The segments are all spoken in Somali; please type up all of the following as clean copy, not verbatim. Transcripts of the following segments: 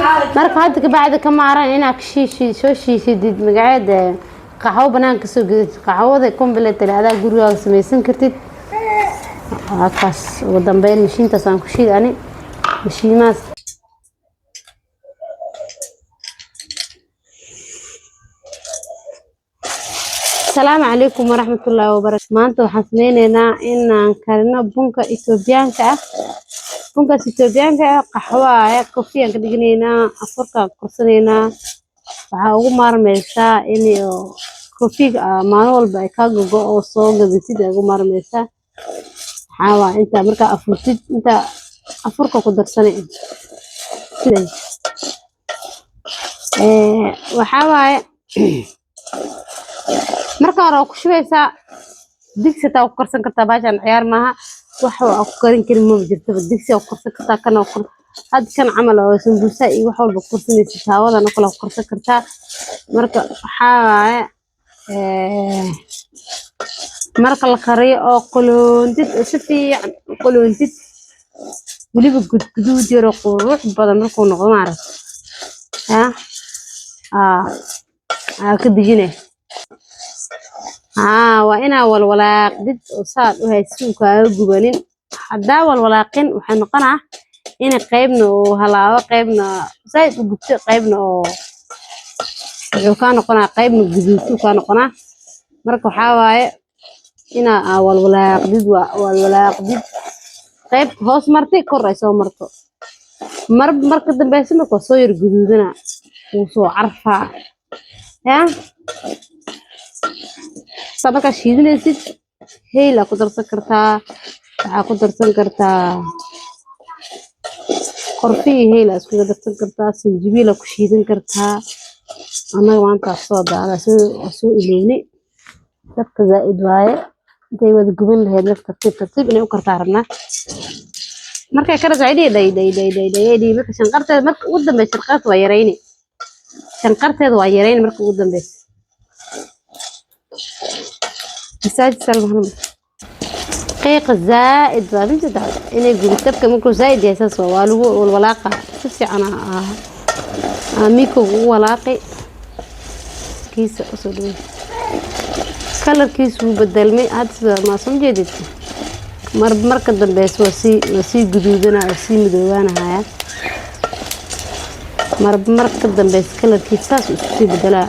marka hadda ka bacda ka maaran inaad soo shiishidid magaceeda qaxwo banaanka soo gudid qaxwada complete adaa gurigaaga samaysan kartid kaas ugu dambeyn mashiintaas aan ku shiidani mashiimaas السلام عليكم ورحمة الله وبركاته maanta waxaan sameynaynaa inaan karino bunka Itoobiyaanka ah bunkaas Itoobiyaanka ah qaxwo ah coffee aan ka dhiganaynaa afurka korsanaynaa waxaa ugu maarmaysaa in coffee maalin walba ay ka gogo oo soo gadatid ugu maarmaysaa waxaa waa inta marka afurtid inta afurka ku darsanay waxaa waaye marka hore ku shubeysaa digsi taa ku karsan kartaa baashan ciyaar maaha wax oo ku karin karin ma jirto digsi ku karsan kartaa kana had kan camal oo sambuusa iyo wax walba ku karsanaysa taawadana kala ku karsan kartaa marka waxaa waaye marka la kariyo oo qoloondid si fiican qoloondid waliba guduud yar oo qurux badan markuu noqdo maarag ka dijinay وأنا والولاقد وصار وهي سوكا جبنين حدا والولاقين وحنقنع إن قيبنا وهلا قيبنا زي وجبت قيبنا وكان قنع قيبنا جديد وكان قنع مركو حواي إن والولاقد والولاقد قيب هوس مرتي كرئيس أو مرتو مركز بس مركو صير جدودنا وصو عرفة sabaka shiidinaysid heela ku darsan kartaa waxa ku darsan kartaa qorfii heela isku darsan kartaa sinjibiil ku shiidin kartaa anaga maanta soo daala soo ileeyni dabka zaid waaye intay wada guban lahayd nafta tartiib inay u kartaa rabnaa markay kala zaidi day marka shanqarteed marka ugu dambeysay shanqarteed waa yareyni marka ugu dambeysay مساج سلمان قيق زائد بنت ده إني قلت تبكي ممكن زائد يا أساس والولاقة تسي أنا ميكو ولاقي كيس أصلي كلر كيس وبدل مي هذا ما سمجدت مركز بس وسي جدودنا وسي مدوانا هاي مركز بس كلر كيس ساس وسي بدلا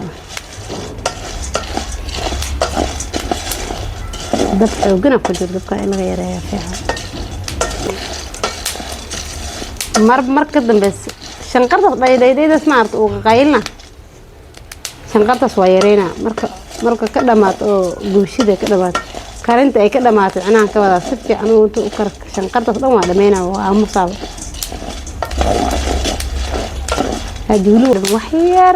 دبك وقنا كجور دبك إلا غير يا فيها مركز بس شنقرت داي سمعت وقايلنا شنقرت صغيرينا مركز كدمات أو جوشيدة كدمات كارنت أي كدمات أنا كذا سبتي أنا وأنت وكرك شنقرت طبعا دمينا ومصاب هجولو وحير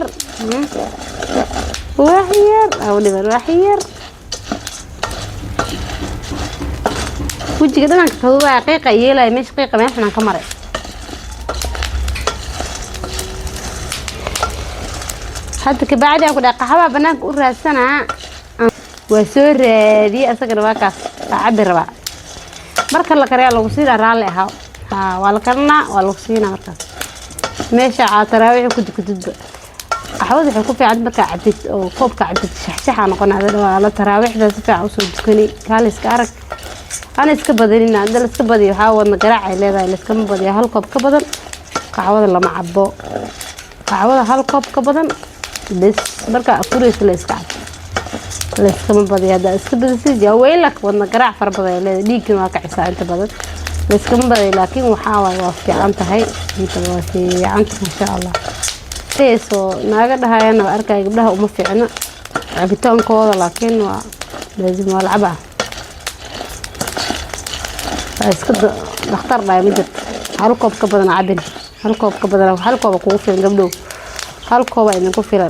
أو لبر وحير وجهي كده أنا كهو قيقة يلا مش قيقة ما إحنا كمرة حتى كبعد أقول قهوة بناك أورا السنة وسور دي أسكر واقع عبر بقى مركز الكريا لو صير رالي ها والكرنا والوصينا مركز ماشي عطراوي كنت أحاول يكون في عندك عدد أو كوب كعدد شحشح أنا قناع هذا على تراويح ده سبع وصل بسكني كالس كارك أنا إسكبدين عندنا إسكبدي حاول نقرع إلى ذا إسكبدي هالكوب كبدن قعوة لما عبوا قعوة هالكوب كبدن بس بركة أفوريس الإسكاب الإسكبدي هذا إسكبدي سيجي ويلك ونقرع فربضي إلى ديك واقع ساعة أنت بدن الإسكبدي لكن وحاول وفي عنت هاي أنت وفي عنت إن شاء الله تيسو ناقد هاي أنا أركع قبلها وما في عنا عبيتون كوضة لكن لازم ألعبها اسكت نختار بقى مدة هالكوب كبدنا عدل هالكوب كبدنا وهالكوب كوفي قبله هالكوب إنه كوفي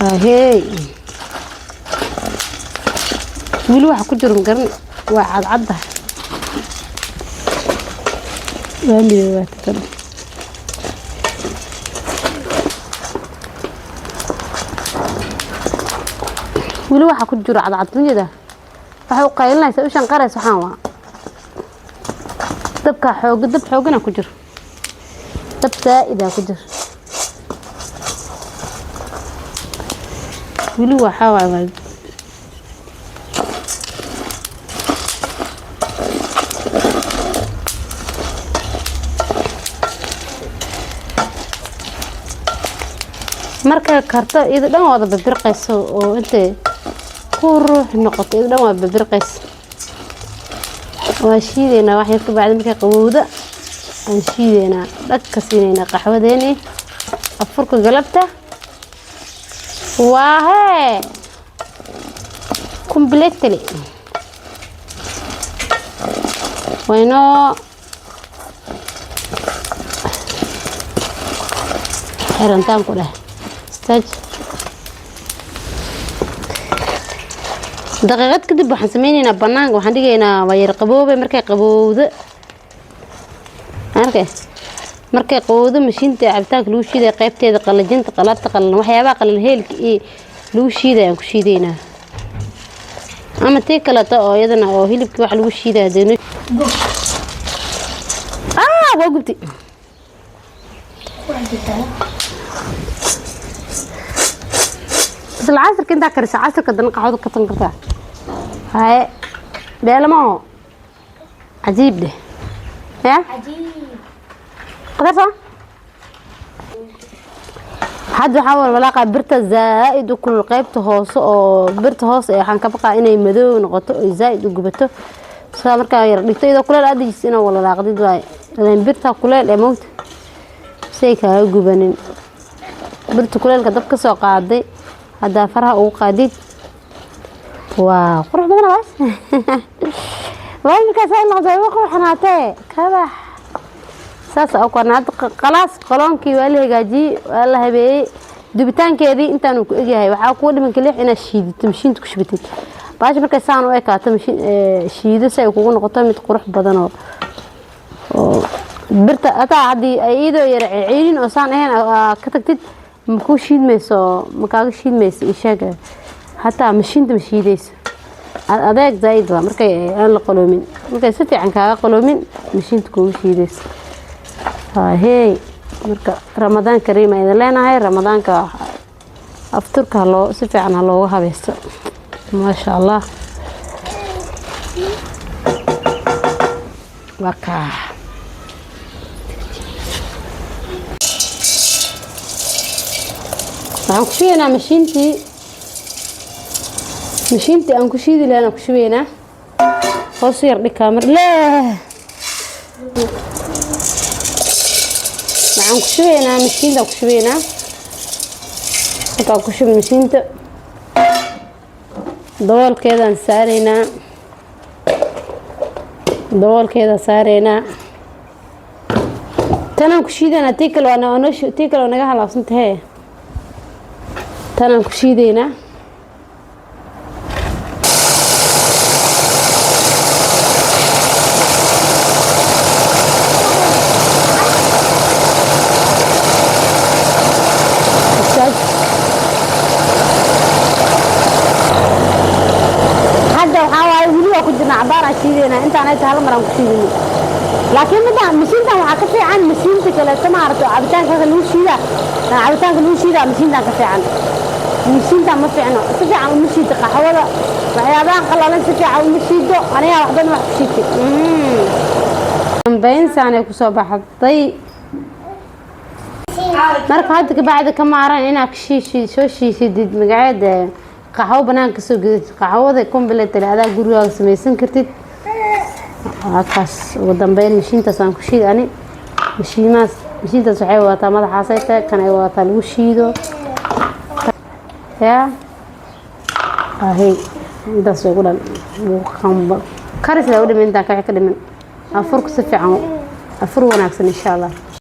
هاي ولو حكجر مقرن واحد عضه وامي واتكلم ولو حكجر عض ده waxay qaylinaysaa u shanqaray saxan waa dabka xoog dab xoogana ku jiro دبتا إذا كدر ولو حاول marka karto iyada dhan wada babirqayso oo intee ku ruux noqoto iyada dhan wada babirqayso waa shiideena wax yar ka bacdi markay qabowda aan shiideena dhagka siinayna qaxwadeeni afurka galabta waa hee completely wayno xirantaan ku dheh daqiiqad kadib waxaan sameynaynaa banaanka waxaan dhigaynaa waa yar qaboobe markay qabowdo markay qabowdo mashiinta cabitaanka lagu shiiday qaybteeda qalajinta qalaadta qalan waxyaabaha qalal heelka iyo lagu shiiday aan ku shiidaynaa ama tii kaleeto oo iyadana oo hilibkii wax lagu shiiday deeno waa gubti العصر كنت أكرس عصر كده نقعد كتن قطع هاي بيلمو عجيب ده يا عجيب قدرته حد حاول ولاقة برتا زائد وكل قيبته هوس أو برتا هوس حن كبقى إنه مدو نقطة زائد وجبته صار مركا يرديته إذا كل الأدي سنة ولا لا قديد واي لأن برتا كل الأموت سيكا جبنين برتا كل الكتب كسوق عادي هذا فرها وقاديد وقرح بدنا بس وين كاسين نقطة وقرح حناته كذا ساس أو كنا خلاص قلون كي ولا جاجي ولا هبي دبتان كذي أنت نوك إجي وحاول من كل حين الشيد تمشين تكشبتك باش مركزان وياك تمشين شيد سيكون نقطة متقرح بدنا برتا أتا عادي أيده يرعين وصان هنا كتكتت مكو شيد ميسو مكاغ شيد ميس إيشاga حتى mashiinta mashiidayso adeeg zaid waa markay aan la qaloomin markay si fiican kaaga qaloomin mashiinta kugu shiidayso hey marka ramadaan kariim ay leenahay ramadaanka afturka loo si fiican looga habeesto ma sha Allah waka waxaan ku shiidanaa mashiintii aan ku shiidi lahayn ku shiidanaa hoos yar dhig kaamir waxaan ku shiidanaa mashiinta ku shiidanaa inta ku shiid mashiinta daboolkeedaan saareynaa tanaan ku shiidanaa tii kale waa naga halaabsan tahay tanaan ku shiidaynaa hadda waxaa waaye weli waa ku jirnaa cabaaraan shiidaynaa intaan ay tahay hal maraan ku shiidayno laakiin midaan mashiintan waxaa ka fiican mashiinta kaleeto maaragto cabitaanka lagu shiidaa mashiintan ka fiican mashiintan ma fiicno si fiican uma shiido qaxwada waxyaabaha qalalan si fiican uma shiido aniga waxban wax ku shiitay dambeyn saanay ku soo baxday marka hadda ka bacda ka maaran inaad soo shiisidid magaceeda qaxwo banaanka soo gudid qaxwada complete adaa gurigaaga samaysan kartid halkaas ugu dambeyn mashiintaas aan ku shiidani mashiintaas waxay wadataa madaxaasayta kan ay wadataa lagu shiido يا هاي ده سوقنا وخم كارثة ولا من ذاك كده من أفرق سفيعة أفرق ونعكس إن شاء الله